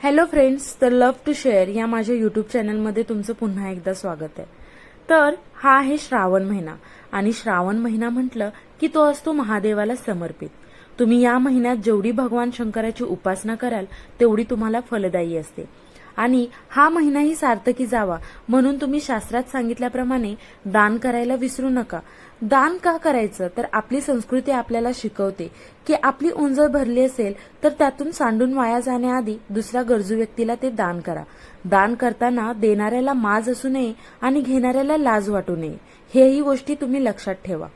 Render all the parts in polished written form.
Hello friends, तर love to share या माझ्या यूट्यूब चॅनलमध्ये तुमचं पुन्हा एकदा स्वागत आहे। तर हा आहे श्रावण महिना आणि श्रावण महिना म्हटलं की तो असतो महादेवाला समर्पित। तुम्ही या महिन्यात जेवढी भगवान शंकराची उपासना कराल तेवढी तुम्हाला फलदायी असते आणि हा महिनाही सार्थकी जावा म्हणून तुम्ही शास्त्रात सांगितल्याप्रमाणे दान करायला विसरू नका। दान का करायचं तर आपली संस्कृती आपल्याला शिकवते की आपली उंजळ भरली असेल तर त्यातून सांडून वाया जाण्याआधी दुसऱ्या गरजू व्यक्तीला ते दान करा। दान करताना देणाऱ्याला माज असू नये आणि घेणाऱ्याला लाज वाटू नये, हेही गोष्टी तुम्ही लक्षात ठेवा।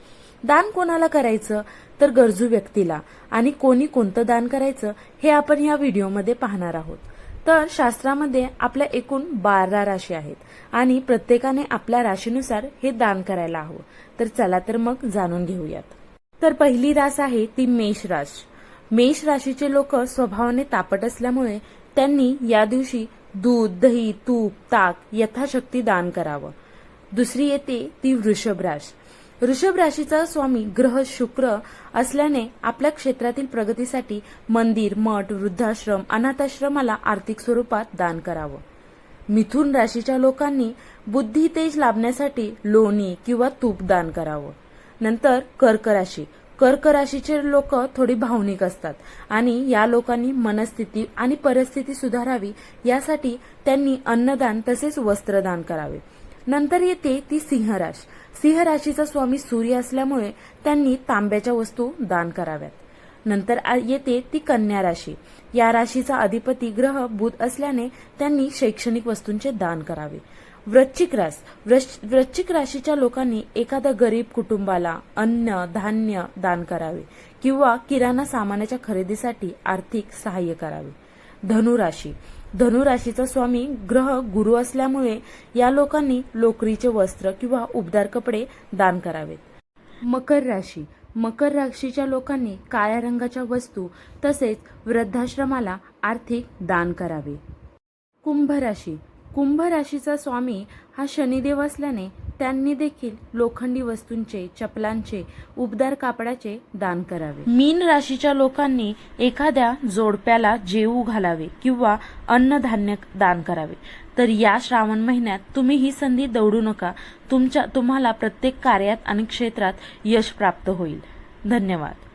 दान कोणाला करायचं तर गरजू व्यक्तीला, आणि कोणी कोणतं दान करायचं हे आपण या व्हिडिओमध्ये पाहणार आहोत। तर शास्त्रामध्ये आपल्या एकूण 12 राशी आहेत आणि प्रत्येकाने आपल्या राशीनुसार हे दान करायला हवं। तर चला तर मग जाणून घेऊयात। तर पहिली रास आहे ती मेष रास। मेष राशीचे लोक स्वभावाने तापट असल्यामुळे त्यांनी या दिवशी दूध, दही, तूप, ताक यथाशक्ती दान करावं। दुसरी येते ती वृषभ रास। वृषभ राशीचा स्वामी ग्रह शुक्र असल्याने आपल्या क्षेत्रातील प्रगतीसाठी मंदिर, मठ, वृद्धाश्रम, अनाथाश्रमाला आर्थिक स्वरूपात दान करावं। मिथुन राशीच्या लोकांनी बुद्धी तेज लाभण्यासाठी लोणी किंवा तूप दान करावं। नंतर कर्क राशी। कर्क राशीचे लोक थोडी भावनिक असतात आणि या लोकांनी मनस्थिती आणि परिस्थिती सुधारावी यासाठी त्यांनी अन्नदान तसेच वस्त्रदान करावे। नंतर येते ती सिंह राशी। सिंह राशीचा स्वामी सूर्य असल्यामुळे त्यांनी तांब्याच्या वस्तू दान कराव्यात। नंतर येते ती कन्या राशी। या राशीचा अधिपती ग्रह बुध असल्याने त्यांनी शैक्षणिक वस्तूंचे दान करावे। वृश्चिक रास। वृश्चिक राशीच्या लोकांनी एखाद्या गरीब कुटुंबाला अन्न, धान्य दान करावे किंवा किराणा सामानाच्या खरेदीसाठी आर्थिक सहाय्य करावे। धनुराशी। धनुराशीचा स्वामी ग्रह गुरु असल्यामुळे या लोकांनी लोकरीचे वस्त्र किंवा उबदार कपडे दान करावेत। मकर राशी। मकर राशीच्या लोकांनी काळ्या रंगाच्या वस्तू तसेच वृद्धाश्रमाला आर्थिक दान करावे। कुंभ राशी। कुंभ राशीचा स्वामी हा शनिदेव असल्याने त्यांनी देखील लोखंडी वस्तूंचे, चपलांचे, उबदार कापडाचे दान करावे। मीन राशीच्या लोकांनी एखाद्या जोडप्याला जेवू घालावे किंवा अन्नधान्य दान करावे। तर या श्रावण महिन्यात तुम्ही ही संधी दवडू नका। तुम्हाला प्रत्येक कार्यात आणि क्षेत्रात यश प्राप्त होईल। धन्यवाद।